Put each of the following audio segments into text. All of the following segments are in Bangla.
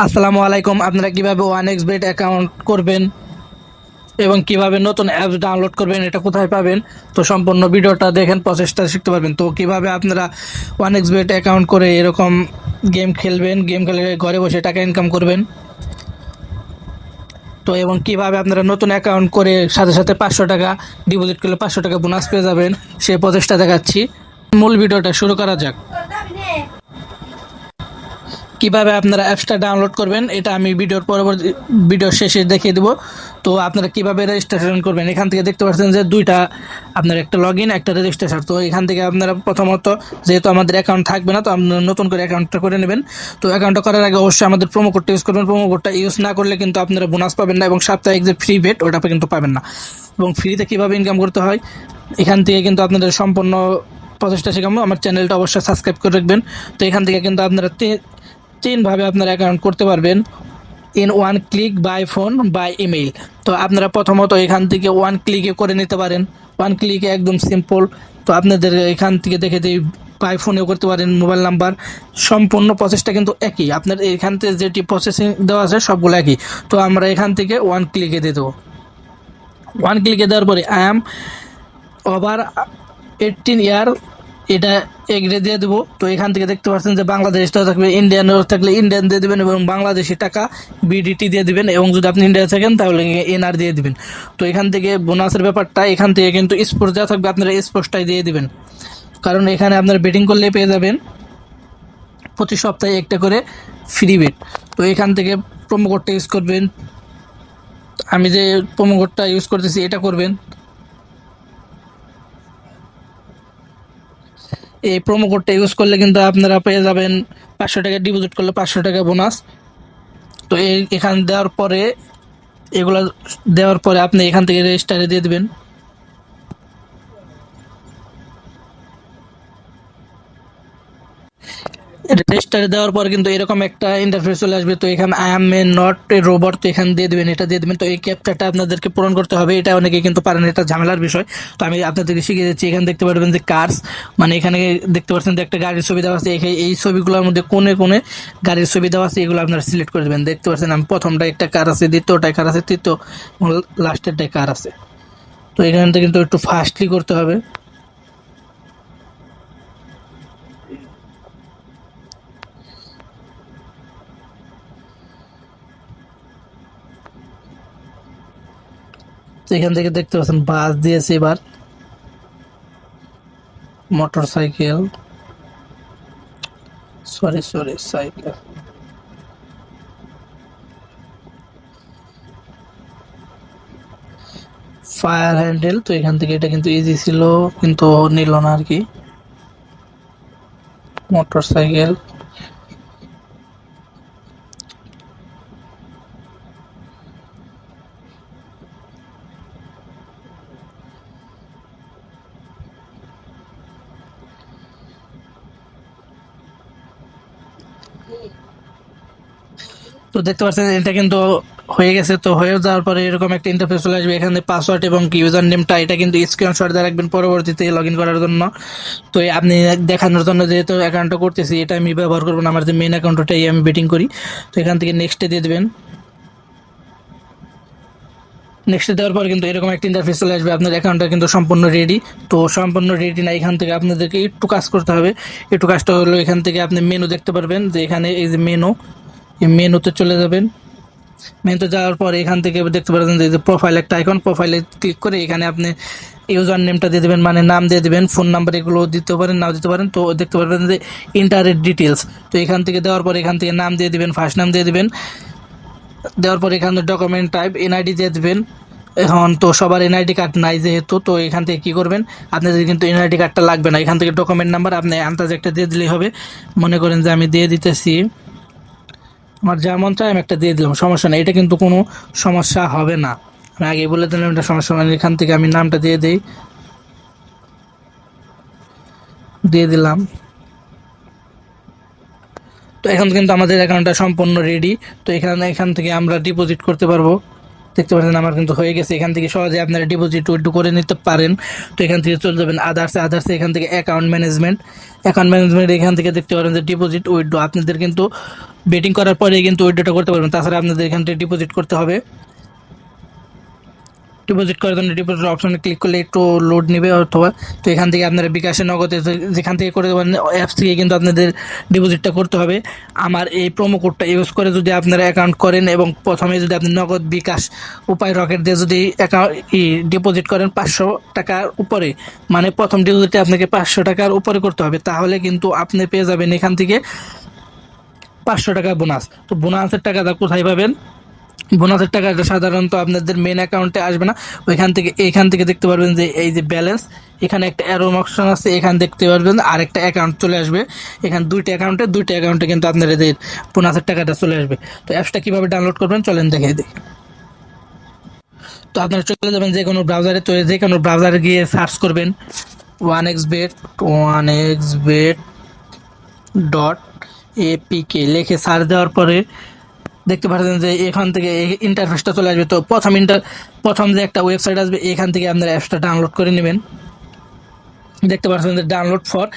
আসসালামু আলাইকুম। আপনারা কিভাবে OneXBet অ্যাকাউন্ট করবেন এবং কিভাবে নতুন অ্যাপস ডাউনলোড করবেন, এটা কোথায় পাবেন, তো সম্পূর্ণ ভিডিওটা দেখেন, প্রসেসটা শিখতে পারবেন। তো কিভাবে আপনারা OneXBet অ্যাকাউন্ট করে এরকম গেম খেলবেন, গেম খেলে ঘরে বসে টাকা ইনকাম করবেন, তো এবং কিভাবে আপনারা নতুন অ্যাকাউন্ট করে সাথে সাথে 500 টাকা ডিপোজিট করলে 500 টাকা বোনাস পেয়ে যাবেন, সেই প্রসেসটা দেখাচ্ছি। মূল ভিডিওটা শুরু করা যাক। কিভাবে আপনারা অ্যাপসটা ডাউনলোড করবেন এটা আমি ভিডিওর শেষে দেখিয়ে দেবো। তো আপনারা কিভাবে রেজিস্ট্রেশন করবেন, এখান থেকে দেখতে পাচ্ছেন যে দুইটা, আপনার একটা লগ ইন, একটা রেজিস্ট্রেশন। তো এখান থেকে আপনারা প্রথমত, যেহেতু আমাদের অ্যাকাউন্ট থাকবে না, তো আপনারা নতুন করে অ্যাকাউন্টটা করে নেবেন। তো অ্যাকাউন্টটা করার আগে অবশ্যই আমাদের প্রোমো কোডটা ইউজ করবেন। প্রোমো কোডটা ইউজ না করলে কিন্তু আপনারা বোনাস পাবেন না, এবং সাপ্তাহিক যে ফ্রি বেট ওটা কিন্তু পাবেন না। এবং ফ্রিতে কীভাবে ইনকাম করতে হয় এখান থেকে কিন্তু আপনাদের সম্পূর্ণ প্রচেষ্টা শেখাবো। আমার চ্যানেলটা অবশ্যই সাবস্ক্রাইব করে রাখবেন। তো এখান থেকে কিন্তু আপনারা তিনভাবে আপনার অ্যাকাউন্ট করতে পারবেন, in one click, by phone, by email. তো আপনারা প্রথমত এখান থেকে ওয়ান ক্লিকে করে নিতে পারেন। ওয়ান ক্লিকে একদম সিম্পল। তো আপনাদের এখান থেকে দেখে দিই, বাই ফোনেও করতে পারেন, মোবাইল নাম্বার, সম্পূর্ণ প্রসেসটা কিন্তু একই। আপনার এখান থেকে যেটি প্রসেসিং দেওয়া আছে সবগুলো একই। তো আমরা এখান থেকে ওয়ান ক্লিকে দিয়ে দেবো। ওয়ান ক্লিকে দেওয়ার পরে আই অ্যাম ওভার 18 ইয়ার, এটা এগ্রে দিয়ে দেবো। তো এখান থেকে দেখতে পাচ্ছেন যে বাংলাদেশটা থাকবে, ইন্ডিয়ান থাকলে ইন্ডিয়ান দিয়ে দেবেন, এবং বাংলাদেশি টাকা বিডিটি দিয়ে দিবেন, এবং যদি আপনি ইন্ডিয়া থাকেন তাহলে এনআর দিয়ে দিবেন। তো এখান থেকে বোনাসের ব্যাপারটা, এখান থেকে কিন্তু স্পোর্টস দেওয়া থাকবে, আপনারা স্পোর্টসটাই দিয়ে দিবেন, কারণ এখানে আপনারা বেটিং করলে পেয়ে যাবেন প্রতি সপ্তাহে একটা করে ফ্রি বেট। তো এখান থেকে প্রোমো কোডটা ইউজ করবেন, আমি যে প্রোমো কোডটা ইউজ করতেছি এটা করবেন। এই প্রোমো কোডটা ইউজ করলে কিন্তু আপনারা পেয়ে যাবেন 500 টাকা ডিপোজিট করলে 500 টাকা বোনাস। তো এখানে দেওয়ার পরে, এগুলো দেওয়ার পরে আপনি এখান থেকে রেজিস্টারে দিয়ে দেবেন। রেজিস্টারে দেওয়ার পর কিন্তু এরকম একটা ইন্টারফেস চলে আসবে। তো এখানে I M A not a robot, তো এখানে দিয়ে দেবেন, এটা দিয়ে দেবেন। তো এই ক্যাপচাটা আপনাদেরকে পূরণ করতে হবে, এটা অনেকে কিন্তু পারেন, এটা ঝামেলার বিষয়। তো আমি আপনাদেরকে শিখিয়ে দিচ্ছি। এখানে দেখতে পারবেন যে কার্স, মানে এখানে দেখতে পাচ্ছেন যে একটা গাড়ির ছবি দেওয়া আছে। এই ছবিগুলোর মধ্যে কোনে কোনে গাড়ির ছবি দেওয়া আছে, এগুলো আপনারা সিলেক্ট করে দেবেন। দেখতে পাচ্ছেন আমি প্রথমটা একটা কার আছে, দ্বিতীয়টায় কার আছে, তৃতীয় লাস্টেরটায় কার আছে। তো এখান থেকে কিন্তু একটু ফাস্টলি করতে হবে। তো এখান থেকে দেখতে পাচ্ছেন বাস দিয়েছে, এবার motor cycle, sorry cycle, fire handle. তো এখান থেকে এটা কিন্তু ইজি ছিল, কিন্তু নিল না আর কি। মোটর সাইকেল, তো দেখতে পাচ্ছেন এটা কিন্তু হয়ে গেছে। তো হয়ে যাওয়ার পরে এরকম একটা ইন্টারফেস চলে আসবে। এখানে পাসওয়ার্ড এবং ইউজার নেমটা, এটা কিন্তু স্ক্রিনশট দিয়ে রাখবেন পরবর্তীতে লগ ইন করার জন্য। তো আপনি দেখানোর জন্য যেহেতু অ্যাকাউন্টটা করতেছি, এটা আমি ব্যবহার করবো না, আমার যে মেন অ্যাকাউন্টটাই আমি বেটিং করি। তো এখান থেকে নেক্সটে দিয়ে দেবেন। নেক্সট দেওয়ার পর কিন্তু এরকম একটা ইন্টারফেস চলে আসবে, আপনার অ্যাকাউন্টটা কিন্তু সম্পূর্ণ রেডি। তো সম্পূর্ণ রেডি না, এখান থেকে আপনাদেরকে একটু কাজ করতে হবে। একটু কাজটা হলো, এখান থেকে আপনি মেনু দেখতে পারবেন, যে এখানে এই যে মেনু, এই মেনুতে চলে যাবেন। মেনুতে যাওয়ার পর এখান থেকে দেখতে পারবেন যে প্রোফাইল একটা আইকন, প্রোফাইলে ক্লিক করে এখানে আপনি ইউজার নেমটা দিয়ে দেবেন, মানে নাম দিয়ে দেবেন, ফোন নাম্বার এগুলো দিতে পারেন, নাও দিতে পারেন। তো দেখতে পারবেন যে ইন্টারের ডিটেলস। তো এখান থেকে দেওয়ার পর এখান থেকে নাম দিয়ে দিবেন, ফার্স্ট নাম দিয়ে দিবেন। দেওয়ার পর এখানে ডকুমেন্ট টাইপ এনআইডি দিয়ে দেবেন। এখন তো সবার এনআইডি কার্ড নাই যেহেতু, তো এখান থেকে কী করবেন, আপনাদের কিন্তু এনআইডি কার্ডটা লাগবে না। এখান থেকে ডকুমেন্ট নাম্বার আপনি আন্দাজ একটা দিয়ে দিলেই হবে। মনে করেন যে আমি দিয়ে দিতেছি, আমার যা মন চায় আমি একটা দিয়ে দিলাম, সমস্যা নেই, এটা কিন্তু কোনো সমস্যা হবে না। আমি আগে বলে দিলাম এটা সমস্যা মানে। এখান থেকে আমি নামটা দিয়ে দিই, দিয়ে দিলাম। তো এখন কিন্তু আমাদের অ্যাকাউন্টটা সম্পূর্ণ রেডি। তো এখান থেকে আমরা ডিপোজিট করতে পারবো। দেখতে পাচ্ছেন আমার কিন্তু হয়ে গেছে। এখান থেকে সহজে আপনারা ডিপোজিট উইথড্র করে নিতে পারেন। তো এখান থেকে চলে যাবেন আদার্সে এখান থেকে অ্যাকাউন্ট ম্যানেজমেন্ট এখান থেকে দেখতে পারেন যে ডিপোজিট উইথড্র। আপনাদের কিন্তু বেটিং করার পরে কিন্তু উইথড্রটা করতে পারবেন, তাছাড়া আপনাদের এখান থেকে ডিপোজিট করতে হবে। ডিপোজিট করার জন্য ডিপোজিট অপশনে ক্লিক করলে একটু লোড নেবে অথবা, তো এখান থেকে আপনারা বিকাশে নগদে যেখান থেকে করে দেবেন অ্যাপস থেকে কিন্তু আপনাদের ডিপোজিটটা করতে হবে। আমার এই প্রোমো কোডটা ইউজ করে যদি আপনারা অ্যাকাউন্ট করেন এবং প্রথমে যদি আপনি নগদ, বিকাশ, উপায়, রকেট দিয়ে যদি ডিপোজিট করেন 500 টাকার উপরে, মানে প্রথম ডিপোজিটে আপনাকে 500 টাকার উপরে করতে হবে, তাহলে কিন্তু আপনি পেয়ে যাবেন এখান থেকে 500 টাকা বোনাস। তো বোনাসের টাকাটা কোথায় পাবেন? বোনাসের টাকাটা সাধারণত আপনাদের মেন অ্যাকাউন্টে আসবে না, এখান থেকে দেখতে পারবেন যে এই যে ব্যালেন্স, এখানে একটা অ্যারো অপশন আছে, এখানে দেখতে পারবেন আর একটা অ্যাকাউন্ট চলে আসবে। এখানে দুইটা অ্যাকাউন্টে কিন্তু আপনার এদের বোনাসের টাকাটা চলে আসবে। তো অ্যাপসটা কীভাবে ডাউনলোড করবেন চলেন দেখিয়ে দিই। তো আপনারা চলে যাবেন যে কোনো ব্রাউজারে, তো যে কোনো ব্রাউজারে গিয়ে সার্চ করবেন onexbet লিখে সার্চ দেওয়ার পরে দেখতে পাচ্ছেন যে এখান থেকে ইন্টারফেসটা চলে আসবে। তো প্রথম যে একটা ওয়েবসাইট আসবে, এখান থেকে আপনারা অ্যাপসটা ডাউনলোড করে নেবেন। দেখতে পাচ্ছেন যে ডাউনলোড ফর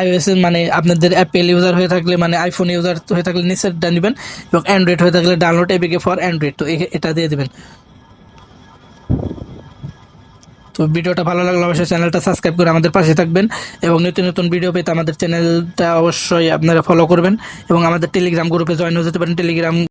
iOS, মানে আপনাদের অ্যাপেল ইউজার হয়ে থাকলে, মানে আইফোন ইউজার হয়ে থাকলে নিচেরটা নেবেন, এবং অ্যান্ড্রয়েড হয়ে থাকলে ডাউনলোড এপিকে ফর অ্যান্ড্রয়েড, তো এটা দিয়ে দেবেন। তো ভিডিওটা ভালো লাগলে অবশ্যই চ্যানেলটা সাবস্ক্রাইব করে আমাদের পাশে থাকবেন, এবং নতুন নতুন ভিডিও পেতে আমাদের চ্যানেলটা অবশ্যই আপনারা ফলো করবেন, এবং আমাদের টেলিগ্রাম গ্রুপে জয়েন হয়ে যেতে পারেন। টেলিগ্রাম